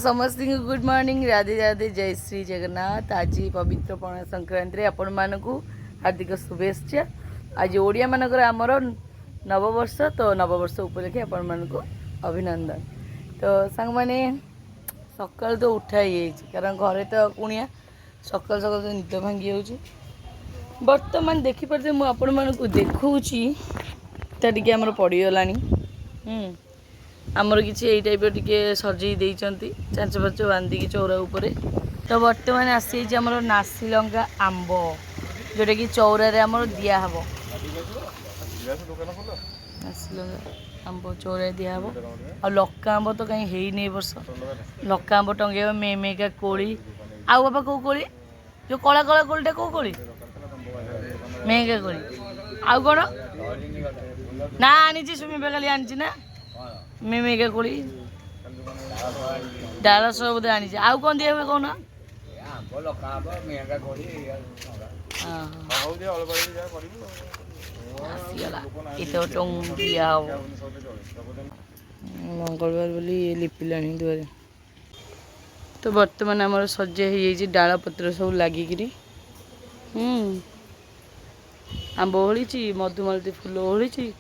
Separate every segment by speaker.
Speaker 1: समस्त good morning Radhe Radhe जय श्री जगन्नाथ। आज पवित्र पणा संक्रांति आपण मानक हार्दिक शुभेच्छा। आज ओडिया मानकर आमर नववर्ष तो नववर्ष उपलक्षे आपण मानक अभिनंदन। तो सांग माने सकाल तो उठाई कारण घरे तो कुणिया सकाल सकाल तो निद भांगी जाऊँगी। बर्तमान देखिपारे मुझे आपण मानक देखुची टे आमर पड़गलानी आमर किसी यही टाइप टे सजई देती चांच फाच बांधिकी चौरा उपरे। तो बर्तमान आसी आमर नासी लंका आंब जोटा कि चौरारे आमर दिहब नासी लंका आंब चौरा दिहब आ लका आंब तो कहीं है नहीं वर्ष लका आंब टंगे मे मेका कोली आउ बाबा कौ कोली जो कला कला कोलीटा कौ कोली मेगा कोली आउ कौन ना आनी सुमी खाली आनी ना मे मेगा कोली डाल सब बोधे आनी आउ कौन दिया हुए कौन दिया मंगलवार बोली लिपिला दुआरे। तो बर्तमान आमर सजा हो डाल पत्र सब लगिकी आंब ओढ़ी मधुमालती फूल ओढ़ी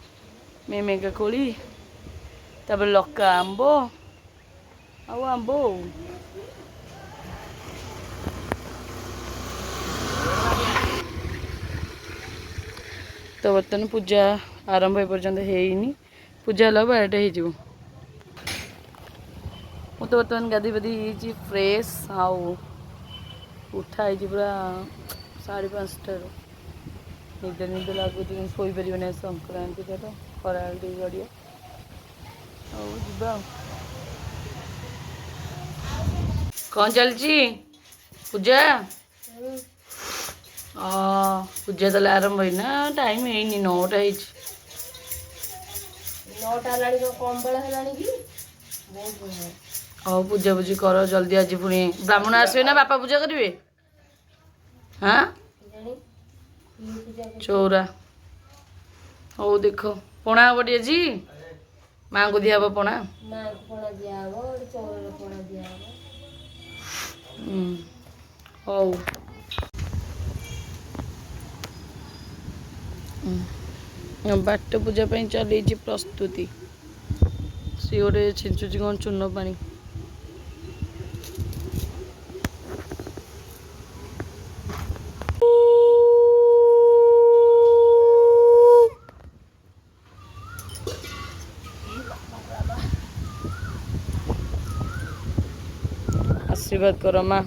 Speaker 1: मे मेगा कोली तापर लका आंब आंब तो बर्तमान पूजा आरंभ हो पर्यंत है पूजा हल 12टा हो मु तो बर्तमान गाधी पाधी फ्रेश आउ उठा पूरा 5:30 निद निद लगुच शोपर ना संक्रांति तो खरा गड़िया कौन चलची पूजा पूजा तो आरंभ है ना टाइम है 9टा पूजा पूजी कर जल्दी। आज पुणी ब्राह्मण आसवे ना बापा पूजा करेंगे हाँ चौरा हो देख पणा हम टे जी माँ को दिया पणा हौ बाट पूजा चल प्रस्तुति सी गोटे छिंचुची कौन चून पानी आशीर्वाद करो माँ।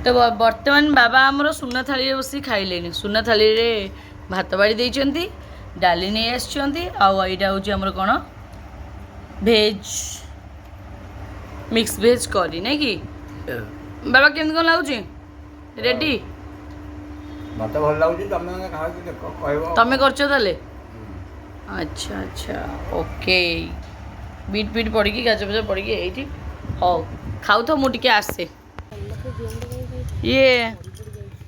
Speaker 1: तो बर्तमान बाबा आमर सुना थाली बस खाइले सुना थाली रे भात बाड़ी देइचंती डाली नहीं आसचंती आईटा हूँ आमर कौन भेज मिक्स भेज करी नहीं कि बाबा केमती कौन लगुच रेडी
Speaker 2: मत भल लगुच
Speaker 1: तमें करछ ताले अच्छा अच्छा ओके बीट बीट पड़ी गाजर फाजर पड़ी ये हौ खाऊ तो मुझे आसे ये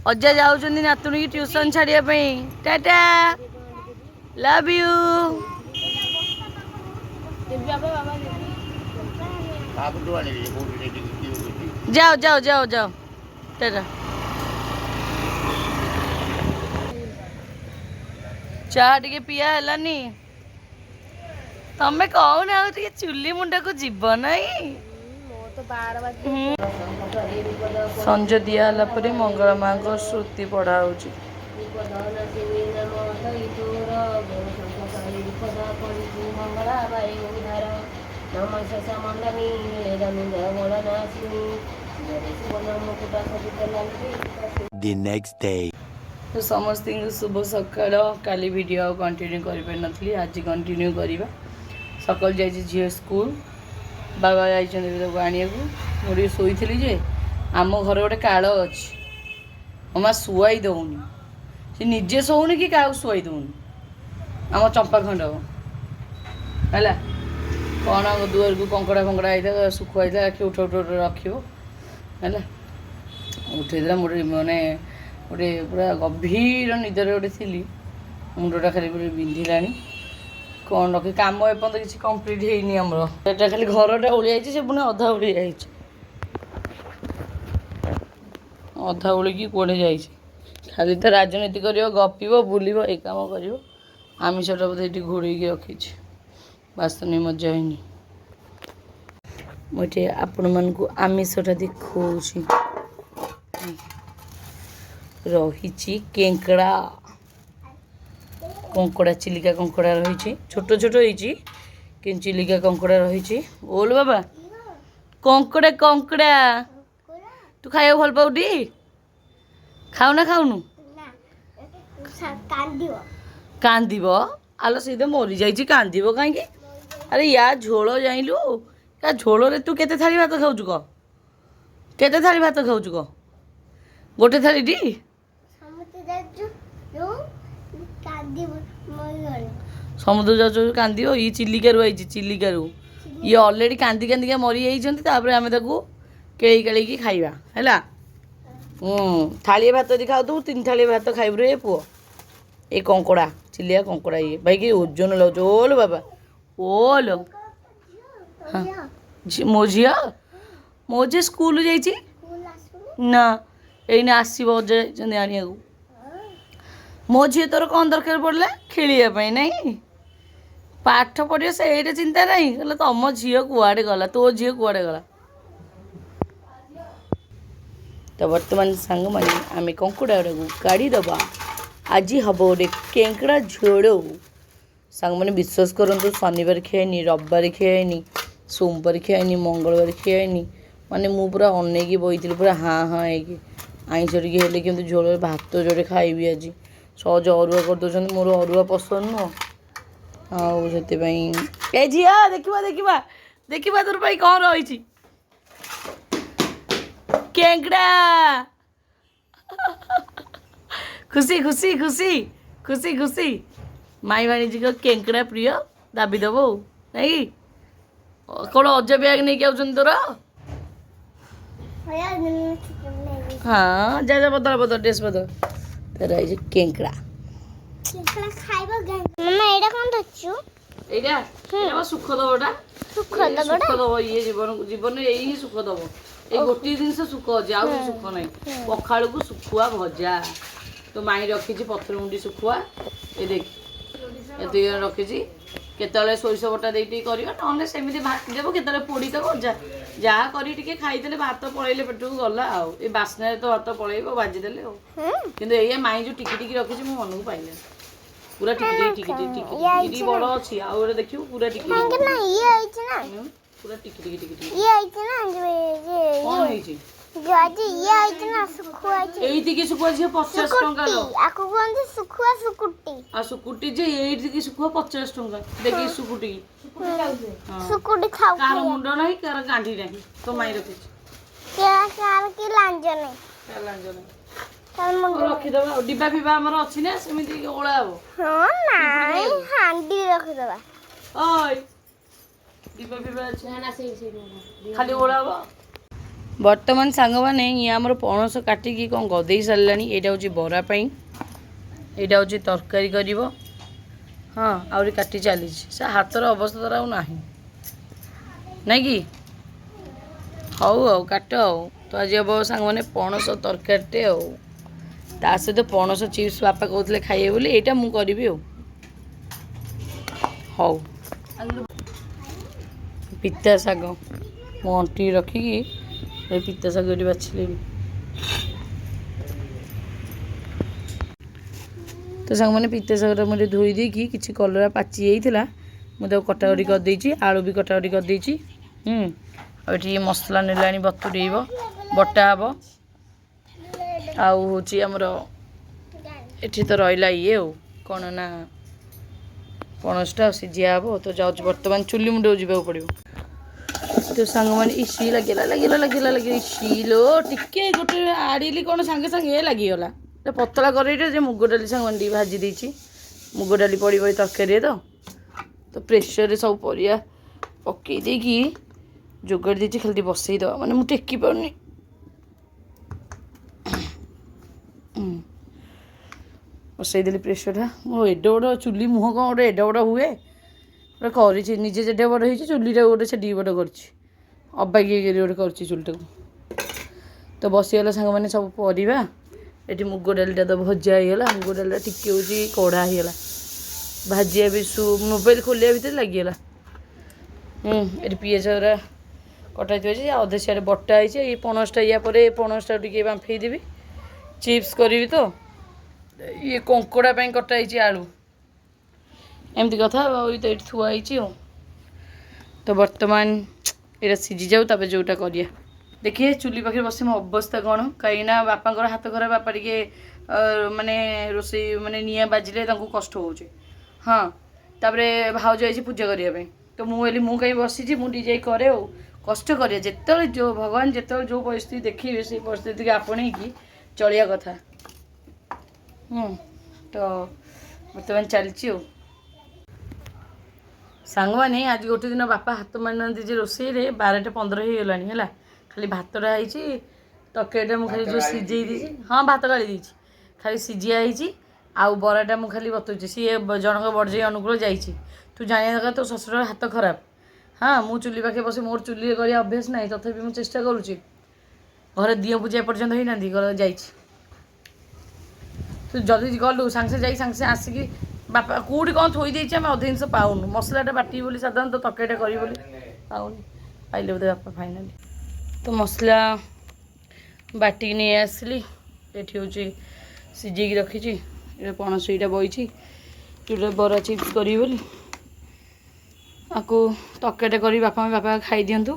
Speaker 1: अजा जाऊँ नातुणी की ट्यूशन छाड़ियापी टाटा लव यू जाओ जाओ जाओ जाओ टाटा चाह टे पिया है तमें कौन आ चुली मुंडा को जीव नहीं संज दिहला मंगला माँ को श्रुति पढ़ा
Speaker 2: The next day.
Speaker 1: तो समस्त शुभ सकाल काली वीडियो कंटिन्यू कर आज कंटिन्यू करवा सकाल जा झील स्कूल बाबा जाइए आने मुझे शोली जे आम घर गोटे काल अच्छी मामा शुआई दौनी सी निजे शोनी कि क्या शुआई दौनी आम चंपा खंड है कौन दुआर को कंकड़ा फंकड़ा होता सुखुआ होता उठ उठ रखो है उठेदा मुझे मैंने गोटे पूरा गभीर निदर गोटे थी मुंडटा खाली पूरे बिंधिलानी କ'ଣ ରଖି କାମ ଏପର୍ଯ୍ୟନ୍ତ କିଛି କମ୍ପ୍ଲିଟ୍ ହେଇନି ଆମର। ଏଟା ଖାଲି ଘରଟା ଓଳି ଯାଇଛି, ସେ ପୁଣି ଅଧା ଓଳି ଯାଇଛି, ଅଧା ଓଳିକି କୁଆଡ଼େ ଯାଇଛି। ଖାଲି ତ ରାଜନୀତି କରିବ, ଗପିବ, ବୁଲିବ, ଏଇ କାମ କରିବ। ଆମିଷଟା ବୋଧେ ଏଠି ଘୋଡ଼େଇକି ରଖିଛି, ବାସନ ମଜା ହେଇନି। ମୁଁ ଏଠି ଆପଣମାନଙ୍କୁ ଆମିଷଟା ଦେଖାଉଛି। ରହିଛି କେଙ୍କଡ଼ା, କଙ୍କଡ଼ା, ଚିଲିକା କଙ୍କଡ଼ା ରହିଛି, ଛୋଟ ଛୋଟ ହେଇଛି କିନ୍ତୁ ଚିଲିକା କଙ୍କଡ଼ା ରହିଛି। ଓଲ ବାବା, କଙ୍କଡ଼ା କଙ୍କଡ଼ା ତୁ ଖାଇବାକୁ ଭଲ ପାଉଟି? ଖାଉ ନା ଖାଉନୁ? କାନ୍ଦିବ? ଆଲୋ ସେଇ ତ ମରିଯାଇଛି, କାନ୍ଦିବ କାହିଁକି? ଆରେ ୟା ଝୋଳ ଜାଣିଲୁ, ୟା ଝୋଳରେ ତୁ କେତେ ଥାଳି ଭାତ ଖାଉଛୁ କହ? କେତେ ଥାଳି ଭାତ ଖାଉଛୁ କହ? ଗୋଟେ ଥାଳିଟି? ସମୁଦ୍ର ଯାଉଛୁ କାନ୍ଦିବ? ଇଏ ଚିଲିକାରୁ ଆଇଛି, ଚିଲିକାରୁ। ଇଏ ଅଲରେଡ଼ି କାନ୍ଦି କାନ୍ଦିକା ମରିଯାଇଛନ୍ତି, ତାପରେ ଆମେ ତାକୁ କେଳି କେଳିକି ଖାଇବା ହେଲା। ଥାଳିଏ ଭାତ ଯଦି ଖାଉଥିବୁ 3 ଥାଳି ଭାତ ଖାଇବୁ ରେ ପୁଅ। ଏଇ କଙ୍କଡ଼ା, ଚିଲିକା କଙ୍କଡ଼ା, ଇଏ ଭାଇ କି ଓଜନ ଲାଗୁଛି। ଓଲୋ ବାବା, ଓଲୋ। ହଁ ମୋ ଝିଅ ସ୍କୁଲ ଯାଇଛି ନା, ଏଇନେ ଆସିବ, ଅଜା ଯାଇଛନ୍ତି ଆଣିବାକୁ। ମୋ ଝିଅ ତୋର କ'ଣ ଦରକାର ପଡ଼ିଲା? ଖେଳିବା ପାଇଁ ନାଇଁ, ପାଠ ପଢ଼ିବ ସେଇଟା ଚିନ୍ତା ନାହିଁ। କହିଲେ ତମ ଝିଅ କୁଆଡ଼େ ଗଲା, ତୋ ଝିଅ କୁଆଡ଼େ ଗଲା। ତ ବର୍ତ୍ତମାନ ସାଙ୍ଗମାନେ ଆମେ କଙ୍କଡ଼ାଟାକୁ କାଢ଼ିଦେବା। ଆଜି ହେବ ଗୋଟେ କେଙ୍କଡ଼ା ଝୋଳ। ସାଙ୍ଗମାନେ ବିଶ୍ୱାସ କରନ୍ତୁ, ଶନିବାର ଖିଆଇନି, ରବିବାର ଖିଆଇନି, ସୋମବାର ଖିଆଇନି, ମଙ୍ଗଳବାର ଖିଆଇନି। ମାନେ ମୁଁ ପୁରା ଅନେଇକି ବଇଥିଲି, ପୁରା ହାଁ ହାଁ ହେଇକି। ଆଇଁଷ ଟିକେ ହେଲେ କିନ୍ତୁ ଝୋଳରେ ଭାତ ଯୋଡ଼େ ଖାଇବି ଆଜି। ସହଜ ଅରୁଆ କରିଦେଉଛନ୍ତି, ମୋର ଅରୁଆ ପସନ୍ଦ ନୁହଁ। ଆଉ ସେଥିପାଇଁ ଏ ଝିଅ ଦେଖିବା ଦେଖିବା ଦେଖିବା ତୋର ପାଇଁ କ'ଣ ରହିଛି। କେଙ୍କଡ଼ା, ଖୁସି ଖୁସି ଖୁସି ଖୁସି ଖୁସି। ମାଇ ଭାଣିଜୀଙ୍କ କେଙ୍କଡ଼ା ପ୍ରିୟ, ଦାବି ଦେବ ଆଉ ନାଇଁ? କ'ଣ ଅଜା ବ୍ୟାଗ୍ ନେଇକି ଆଉଛନ୍ତି ତୋର? ହଁ ଯା ଯା, ବଦଳ ବଦଳ, ଡ୍ରେସ୍ ବଦଳ। ତାର ଏଇ କେଙ୍କଡ଼ା। ଏଇଟା ସୁଖ ଦବଟା, ସୁଖ ଦବ ଇଏ ଜୀବନରେ ଏଇ ହିଁ ସୁଖ ଦବ। ଏଇ ଗୋଟିଏ ଜିନିଷ ସୁଖ ଅଛି, ଆଉ କିଛି ସୁଖ ନାହିଁ। ପଖାଳକୁ ଶୁଖୁଆ ଭଜା। ତ ମାଇଁ ରଖିଛି ପତ୍ରମୁଣ୍ଡି ଶୁଖୁଆ, ଏ ଦେଖ ଏତିକି ରଖିଛି। କେତେବେଳେ ସୋରିଷ ବଟା ଦେଇ ଟିକେ କରିବ, ନହେଲେ ସେମିତି ଭାଜି ଦେବ, କେତେବେଳେ ପୋଡ଼ି ଦେବ, ଯାହା କରି ଟିକେ ଖାଇଦେଲେ ଭାତ ପଳେଇଲେ ପେଟକୁ ଗଲା ଆଉ। ଏ ବାସ୍ନାରେ ତ ଭାତ ପଳେଇବ ଭାଜିଦେଲେ ଆଉ। କିନ୍ତୁ ଏଇଆ ମାଇଁ ଯେଉଁ ଟିକି ଟିକି ରଖିଛି ମୋ ମନକୁ ପାଇଲାନି। ପୁରା ଟିକି ଟିକି ଟିକି ଟିକି ଟିକି ବଡ଼ ଅଛି, ଆଉ ଗୋଟେ ଦେଖିବୁ ପୁରା ଟିକି ଟିକି, ପୁରା ଟିକି ଟିକି ଟିକି ଟିକି। କ'ଣ ହେଇଛି? ଏଇତିକି ଶୁଖୁଆ ଝିଅ 50 ଟଙ୍କା ଲୋ। ଆଉ ଶୁକୁଟି ଯେ ଏଇତିକି ଶୁଖୁଆ 50 ଟଙ୍କା। ଦେଖି ଶୁକୁଟିକି, କାହାର ମୁଣ୍ଡ ନାହିଁ, କାହାର ଗାଣ୍ଡି ନାହିଁ, ତ ମାଇଁ ରଖିଛି। ରଖିଦବା ଆଉ। ଡିବା ଫିବା ଆମର ଅଛି ନା, ସେମିତି ଓଳା ହବ। ଡିବା ଫିବା ଅଛି, ଖାଲି ଓଳା ହବ। ବର୍ତ୍ତମାନ ସାଙ୍ଗମାନେ ଇଏ ଆମର ପଣସ କାଟିକି କ'ଣ ଗଦେଇ ସାରିଲାଣି। ଏଇଟା ହେଉଛି ବରା ପାଇଁ, ଏଇଟା ହେଉଛି ତରକାରୀ କରିବ। ହଁ ଆହୁରି କାଟି ଚାଲିଛି, ସେ ହାତର ଅବସ୍ଥା ତାର ଆଉ ନାହିଁ ନାଇଁ କି? ହଉ ଆଉ କାଟ ଆଉ। ତ ଆଜି ହେବ ସାଙ୍ଗମାନେ ପଣସ ତରକାରୀଟେ ଆଉ, ତା ସହିତ ପଣସ ଚିପ୍ସ ବାପା କହୁଥିଲେ ଖାଇବେ ବୋଲି, ଏଇଟା ମୁଁ କରିବି ଆଉ। ହଉ, ପିତା ଶାଗ ମୁଁ ଅଣ୍ଟି ରଖିକି ଏ ପିତା ଶାଗ ଏଠି ବାଛିଲେଣି। ତ ସାଙ୍ଗମାନେ ପିତା ଶାଗଟା ମୁଁ ଟିକେ ଧୋଇ ଦେଇକି, କିଛି କଲରା ପାଚି ଯାଇଥିଲା, ମୁଁ ତାକୁ କଟାକଟି କରିଦେଇଛି। ଆଳୁ ବି କଟାକଟି କରିଦେଇଛି। ଆଉ ଏଠି ମସଲା ନେଲାଣି ବତୁରେଇବ, ବଟା ହେବ। ଆଉ ହେଉଛି ଆମର ଏଠି ତ ରହିଲା ଇଏ ଆଉ କ'ଣ ନା ପଣସଟା ସିଝିଆ ହେବ। ତ ଯାଉଛି ବର୍ତ୍ତମାନ ଚୁଲି ମୁଣ୍ଡକୁ ଯିବାକୁ ପଡ଼ିବ। ତ ସାଙ୍ଗମାନେ ଇସି ଲାଗିଲା ଇସି ଲୋ, ଟିକେ ଗୋଟେ ଆଡ଼ିଲି କ'ଣ ସାଙ୍ଗେ ସାଙ୍ଗେ ଲାଗିଗଲା। ପତଳା କରେଇଟା ଯେ ମୁଗ ଡାଲି ସାଙ୍ଗମାନେ ଟିକେ ଭାଜି ଦେଇଛି। ମୁଗ ଡାଲି ପଡ଼ିବ ଏ ତରକାରୀରେ। ତ ପ୍ରେସରରେ ସବୁ ପରିବା ପକେଇ ଦେଇକି ଯୋଗାଡ଼ି ଦେଇଛି, ଖାଲି ଟିକେ ବସେଇଦେବା। ମାନେ ମୁଁ ଟେକି ପାରୁନି। ବସେଇଦେଲି ପ୍ରେସରଟା। ମୋ ଏଡ଼େ ବଡ଼ ଚୁଲି ମୁହଁ କ'ଣ ଗୋଟେ ଏଡ଼େ ବଡ଼ ହୁଏ? ଗୋଟେ କରିଛି ନିଜେ ଯେତେ ବଡ଼ ହେଇଛି ଚୁଲିଟା ଗୋଟେ ସେଠି ବଡ଼ କରିଛି ଅବାଗିଆ କରି ଗୋଟେ କରିଛି ଚୁଲିଟାକୁ। ତ ବସିଗଲା ସାଙ୍ଗମାନେ ସବୁ ପରିବା। ଏଠି ମୁଗ ଡାଲିଟା ତ ଭଜା ହେଇଗଲା, ମୁଗ ଡାଲିଟା ଟିକେ ହେଉଛି କଢ଼ା ହେଇଗଲା। ଭାଜିବା ବି ମୋବାଇଲ ଖୋଲିବା ଭିତରେ ଲାଗିଗଲା। ଏଠି ପିଆଜ ଗୁରା କଟା ହେଇଥିବ ଯେ ଅଧେ ସିଆଡ଼େ ବଟା ହେଇଛି। ଏଇ ପଣସଟା ୟା ପରେ ପଣସଟା ଟିକେ ବାମ୍ଫେଇ ଦେବି, ଚିପ୍ସ କରିବି। ତ ଇଏ କଙ୍କଡ଼ା ପାଇଁ କଟା ହେଇଛି ଆଳୁ, ଏମିତି କଥା। ଆଉ ତ ଏଇଠି ଥୁଆ ହେଇଛି ଆଉ। ତ ବର୍ତ୍ତମାନ ଏଇଟା ସିଝିଯାଉ, ତାପରେ ଯେଉଁଟା କରିବା। ଦେଖିଏ ଚୁଲି ପାଖରେ ବସି ମୋ ଅବସ୍ଥା କ'ଣ, କାହିଁକିନା ବାପାଙ୍କର ହାତ ଖରାପ। ବାପା ଟିକେ ମାନେ ରୋଷେଇ ମାନେ ନିଆଁ ବାଜିଲେ ତାଙ୍କୁ କଷ୍ଟ ହେଉଛି। ହଁ, ତାପରେ ଭାଉଜ ଯାଇଛି ପୂଜା କରିବା ପାଇଁ। ତ ମୁଁ କହିଲି ମୁଁ କାହିଁ ବସିଛି, ମୁଁ ଟିକେ ଯାଇ କରେ ଆଉ। କଷ୍ଟ କରିବା, ଯେତେବେଳେ ଯେଉଁ ଭଗବାନ ଯେତେବେଳେ ଯେଉଁ ପରିସ୍ଥିତି ଦେଖିବେ ସେଇ ପରିସ୍ଥିତିକି ଆପଣେଇକି ଚଳିବା କଥା। ତ ବର୍ତ୍ତମାନ ଚାଲିଛି ଆଉ। ସାଙ୍ଗମାନେ ଆଜି ଗୋଟେ ଦିନ ବାପା ହାତ ମାରିନାହାନ୍ତି ଯେ ରୋଷେଇରେ 12ଟା 15 ହେଇଗଲାଣି ହେଲା। ଖାଲି ଭାତଟା ହେଇଛି, ତରକାରୀଟା ମୁଁ ଖାଲି ଯେଉଁ ସିଝେଇ ଦେଇଛି। ହଁ, ଭାତ ଗାଳି ଦେଇଛି, ଖାଲି ସିଝିଆ ହେଇଛି। ଆଉ ବରାଟା ମୁଁ ଖାଲି ବତଉଛି। ସିଏ ଜଣଙ୍କ ବଡ଼ଜାଇ ଅନୁକୂଳ ଯାଇଛି। ତୁ ଜାଣିବା ଦରକାର ତୋ ଶ୍ୱଶୁରର ହାତ ଖରାପ। ହଁ, ମୁଁ ଚୁଲି ପାଖେ ବସି ମୋର ଚୁଲିରେ କରିବା ଅଭ୍ୟାସ ନାହିଁ, ତଥାପି ମୁଁ ଚେଷ୍ଟା କରୁଛି। ଘରେ ଦିଅ ପୂଜା ଏପର୍ଯ୍ୟନ୍ତ ହେଇନାହାନ୍ତି, ଘର ଯାଇଛି। ତୁ ଯଦି ଗଲୁ ସାଙ୍ଗେ ସାଙ୍ଗେ ଯାଇକି ସାଙ୍ଗେ ସାଙ୍ଗେ ଆସିକି ବାପା କେଉଁଠି କ'ଣ ଥୋଇ ଦେଇଛି, ଆମେ ଅଧେ ଜିନିଷ ପାଉନୁ। ମସଲାଟା ବାଟିବି ବୋଲି ସାଧାରଣତଃ ତରକାରୀଟା କରିବି ବୋଲି ପାଉନି। ପାଇଲେ ବୋଧେ ବାପା ଫାଇନାଲି। ତ ମସଲା ବାଟିକି ନେଇ ଆସିଲି। ଏଠି ହେଉଛି ସିଝେଇକି ରଖିଛି। ଏଇଟା ପଣସ ଏଇଟା ବଇଛି, ଯେଉଁଟା ବରା ଚିପ୍ସ କରିବି ବୋଲି। ଆକୁ ତରକାରୀଟା କରି ବାପା ଖାଇଦିଅନ୍ତୁ,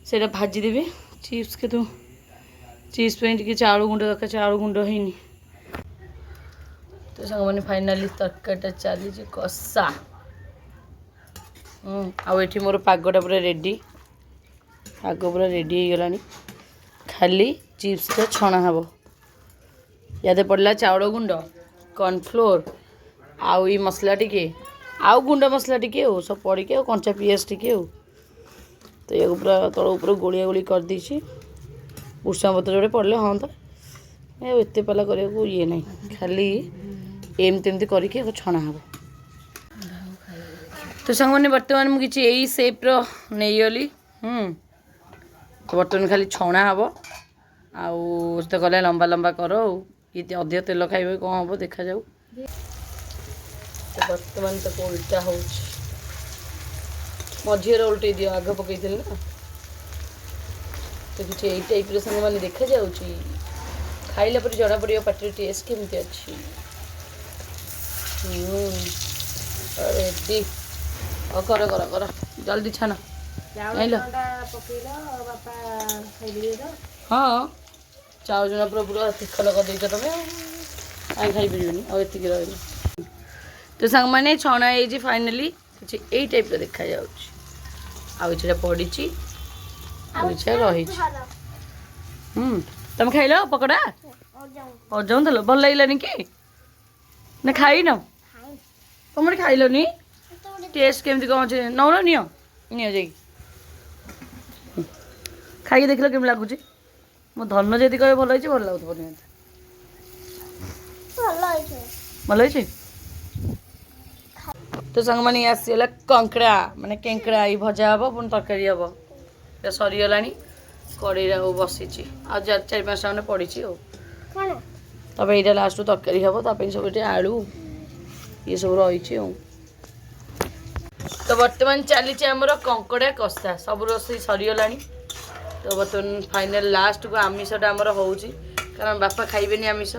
Speaker 1: ସେଇଟା ଭାଜିଦେବି ଚିପ୍ସ। କିନ୍ତୁ ଚିପ୍ସ ପାଇଁ ଟିକେ ଚାଉଳ ଗୁଣ୍ଡ ଦରକାର, ଚାଉଳ ଗୁଣ୍ଡ ହେଇନି। ତ ସାଙ୍ଗମାନେ ଫାଇନାଲି ତରକାରୀଟା ଚାଲିଛି କଷା। ଆଉ ଏଠି ମୋର ପାଗଟା ପୁରା ରେଡ଼ି, ପାଗ ପୁରା ରେଡ଼ି ହେଇଗଲାଣି। ଖାଲି ଚିପ୍ସଟା ଛଣା ହେବ। ୟାଦେ ପଡ଼ିଲା ଚାଉଳ ଗୁଣ୍ଡ, କର୍ଣ୍ଣଫ୍ଲୋର, ଆଉ ଏଇ ମସଲା ଟିକେ, ଆଉ ଗୁଣ୍ଡ ମସଲା ଟିକେ, ଆଉ ସବୁ ପଡ଼ିକି, ଆଉ କଞ୍ଚା ପିଆଜ ଟିକେ ଆଉ। ତ ୟାକୁ ପୁରା ତଳ ଉପର ଗୋଳିଆ ଗୋଳି କରିଦେଇଛି। ଭୃଷଙ୍ଗ ପତ୍ର ଯୋଡ଼େ ପଡ଼ିଲେ ହଅନ୍ତା, ଆଉ ଏତେ ପାଲା କରିବାକୁ ଇଏ ନାହିଁ। ଖାଲି ଏମିତି କରିକି ଆକୁ ଛଣା ହେବ। ତ ସାଙ୍ଗମାନେ ବର୍ତ୍ତମାନ ମୁଁ କିଛି ଏଇ ସେପ୍ର ନେଇଗଲି। ତ ବର୍ତ୍ତମାନ ଖାଲି ଛଣା ହେବ। ଆଉ ସେ ତ କହିଲା ଲମ୍ବା ଲମ୍ବା କର, ଆଉ କିଏ ଅଧିକ ତେଲ ଖାଇବେ କ'ଣ ହେବ ଦେଖାଯାଉ। ତ ବର୍ତ୍ତମାନ ତାକୁ ଓଲଟା ହେଉଛି। ମଝିରେ ଓଲଟେଇ ଦିଅ, ଆଗ ପକେଇଥିଲି ନା। ତ କିଛି ଏଇ ଟାଇପ୍ର ସାଙ୍ଗମାନେ ଦେଖାଯାଉଛି। ଖାଇଲା ପରେ ଜଣାପଡ଼ିବ ପାଟିର ଟେଷ୍ଟ କେମିତି ଅଛି। ରେଡ଼ି। କର କର କର, ଜଲ୍ଦି ଛାଣ। ହଁ, ଚାଉଳ ଜଣା ପୁରା ତିଖଲ କରିଦେଇଛ ତମେ, କାହିଁ ଖାଇପାରିବନି। ଆଉ ଏତିକି ରହିବ। ତ ସାଙ୍ଗମାନେ ଛଣା ହେଇଛି ଫାଇନାଲି। କିଛି ଏଇ ଟାଇପ୍ର ଦେଖାଯାଉଛି। ଆଉ ଏଇଟା ପଡ଼ିଛି, ଆଉ ଏଇଟା ରହିଛି। ତମେ ଖାଇଲ ପକୋଡ଼ା? ଅଜାଉଁଥିଲ, ଭଲ ଲାଗିଲାନି କି? ନା ଖାଇନ? ତମେ ଖାଇଲନି? ଟେଷ୍ଟ କେମିତି କ'ଣ ଅଛି ନଉନ, ନିଅ ଯାଇକି ଖାଇକି ଦେଖିଲ କେମିତି ଲାଗୁଛି। ମୋ ଧନ ଯଦି କହିବେ ଭଲ ହେଇଛି, ଭଲ ଲାଗୁଥିବ ନିହାତି। ଭଲ ହେଇଛି। ତ ସାଙ୍ଗମାନେ ଇଏ ଆସିଗଲା କଙ୍କଡ଼ା, ମାନେ କେଙ୍କଡ଼ା। ଏଇ ଭଜା ହେବ, ପୁଣି ତରକାରୀ ହେବ। এটা ସରିଗଲାଣି। କଡ଼େଇରେ ଆଉ ବସିଛି, ଆଉ 4-5ଟା ଖଣ୍ଡେ ପଡ଼ିଛି ଆଉ। ତାପରେ ଏଇଟା ଲାଷ୍ଟକୁ ତରକାରୀ ହେବ। ତା ପାଇଁ ସବୁ ଏଠି ଆଳୁ ଇଏ ସବୁ ରହିଛି ଆଉ। ତ ବର୍ତ୍ତମାନ ଚାଲିଛି ଆମର କଙ୍କଡ଼ା କଷା। ସବୁ ରୋଷେଇ ସରିଗଲାଣି। ତ ବର୍ତ୍ତମାନ ଫାଇନାଲ ଲାଷ୍ଟକୁ ଆମିଷଟା ଆମର ହେଉଛି, କାରଣ ବାପା ଖାଇବେନି ଆମିଷ।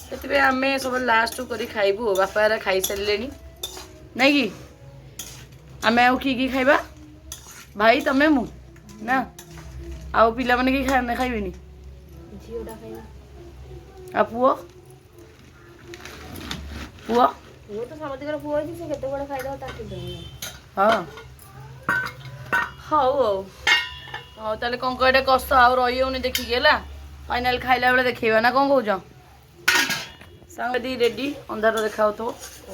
Speaker 1: ସେଥିପାଇଁ ଆମେ ସବୁ ଲାଷ୍ଟକୁ କରି ଖାଇବୁ। ବାପା ଏରା ଖାଇସାରିଲେଣି, ନାଇଁ କି? ଆମେ ଆଉ କିଏ ଖାଇବା? ଭାଇ, ତମେ, ମୁଁ ନା? ଆଉ ପିଲାମାନେ କେହି ଖାଇବେନି? ଆଉ ପୁଅ ପୁଅ ତ ସମସ୍ତଙ୍କର ପୁଅ ହେଇଛି, ସେ କେତେବେଳେ ଖାଇଦେବ ତା ଠିକ୍ ନାହିଁ। ହଁ, ହଉ ହଉ ହଉ ତାହେଲେ କଙ୍କଡ଼ାଟା କଷ, ଆଉ ରହିହେଉନି ଦେଖିକି ହେଲା। ଫାଇନାଲ ଖାଇଲା ବେଳେ ଦେଖେଇବା, ନା କ'ଣ କହୁଛ? ସାଙ୍ଗରେ ରେଡ଼ି, ଅନ୍ଧାର ଦେଖାହେଉଥିବ।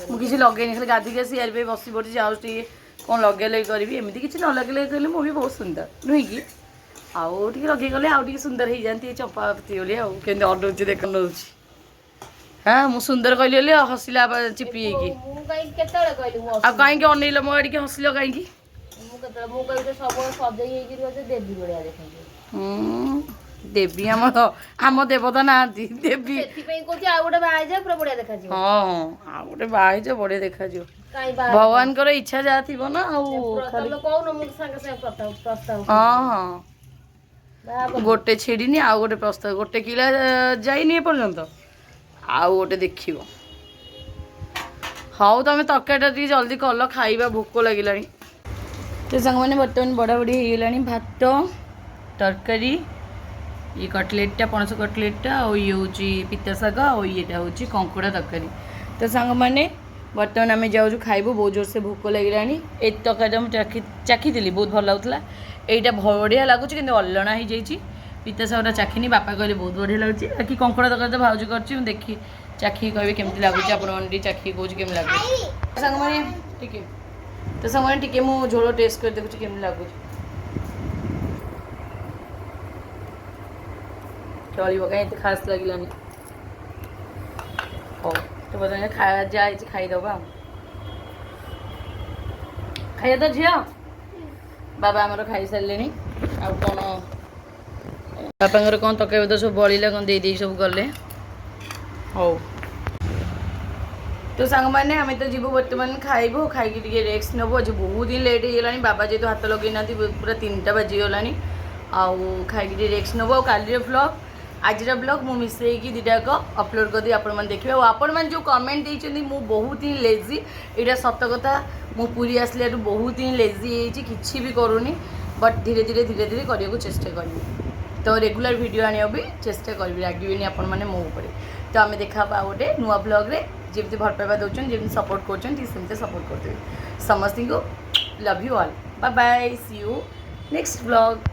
Speaker 1: ମୁଁ କିଛି ଲଗେଇନି, ଖାଲି ଗାଧିକି ଆସି ୟାରି ପାଇଁ ବସି ପଡ଼ିଛି। ଆଉ ଟିକେ କ'ଣ ଲଗେଇଲେ କରିବି, ଏମିତି କିଛି ନ ଲଗେଇଲେ କହିଲେ ମୁଁ ବି ବହୁତ ସୁନ୍ଦର ନୁହେଁ କି? ଆଉ ଟିକେ ଲଗେଇ ଗଲେ ଆଉ ଟିକେ ସୁନ୍ଦର ହେଇଯାନ୍ତି। ଚମ୍ପା ପତି ବୋଲି ଆଉ କେମିତି ଅନଉଛି ଦେଖ, ନଉଛି हाँ मु सुंदर कहली बोली हसिला चिपी
Speaker 3: ମୁଁ କାହିଁକି କେତେବେଳେ କହିଲି ମୁଁ
Speaker 1: आ कहीं अनेल मो आड़े हसिल कहीं
Speaker 3: ମୁଁ କେତେବେଳେ ମୁଁ କହିଲି ସବୁବେଳେ ସଜେଇ ହେଇକିରି ଅଛି ଦେବୀ ଭଳିଆ ଦେଖାଯିବ
Speaker 1: देवी आम देवता ना देवी
Speaker 3: ସେଥିପାଇଁ କହୁଛି ଆଉ ଗୋଟେ ବାହା ହେଇଯାଏ ପୁରା ବଢିଆ ଦେଖାଯିବ
Speaker 1: हाँ आ गोटे बाहर बढ़िया देखा
Speaker 3: କାଇଁ ବାହା
Speaker 1: भगवान इच्छा जहाँ थी ना
Speaker 3: ତମେ କହୁନ ମୁଁ ସାଙ୍ଗେ ସାଙ୍ଗେ ପ୍ରସ୍ତାବ
Speaker 1: हाँ हाँ
Speaker 3: ବାହା ହବ।
Speaker 1: गोटे छेड़नी आउ गोटे प्रस्ताव गोटे किला जाइनी एपर्यंत आउ गोटे देखिब हाउ तुम तरकारीटा टी जल्दी कल खाइबा भोक लगिला तो सांग मैंने बर्तमान बड़ा बड़ी होगला भात तरकारी ये कटलेटा पणस कटलेटा और ये हूँ पिता शाग और ये हूँ कंकुड़ा तरकारी तो सांग मैंने बर्तमान आम जाऊँ खाइबू बहुत जोर से भोक लगिला ए तरकारी मुझे चाखी बहुत भल लगुला यहीटा बढ़िया लगुच कि अलणा हो जाइए पिता शागटा चाखिनी बापा कहले बहुत बढ़िया लगुच कि कंकुड़ा तरकारी तो भाउज कर देखी चाखी कहे केमती लगुच आप चाखी कौन केमी लगुच सांग मैंने टिके तो सांग मैंने टिके मु झोल टेस्ट कर देखुची केमती लगुच चलो कहीं तो खास लगे हो तो बता खाया जाए खाईदबा खाइए तो झील बाबा आमर खाई सारे आउ कौन बापा कौन तक सब बड़ा कौन दे सब गले हो तो सांग मैंने आम तो जीव बर्तमान खाइबू खाई रेस्ट नबू आज बहुत दिन लेट हो गला बाबा जेहतु हाथ लगे ना पूरा 3टा बाजीगला आउ खाई रेस्ट नबू काली व्लॉग आज ब्लॉग मुझे मिसेकी दुटाक अपलोड कर दी आपण देखिए और आपण मैंने जो कमेंट देते मु बहुत ही लेजी यहाँ सत कथा मु पूरी आसले बहुत ही लेजी किसी भी करूनी बट धीरे धीरे करने को चेष्टा करी तो रेगुलर वीडियो आने भी चेष्टा करी रागिनी आपण मैंने मो उपर तो आम देखा गोटे नुआ ब्लॉग्रे जमी भल पाइबा दौरान जमी सपोर्ट कर सपोर्ट करते समस्त को love you all bye bye see you next blog.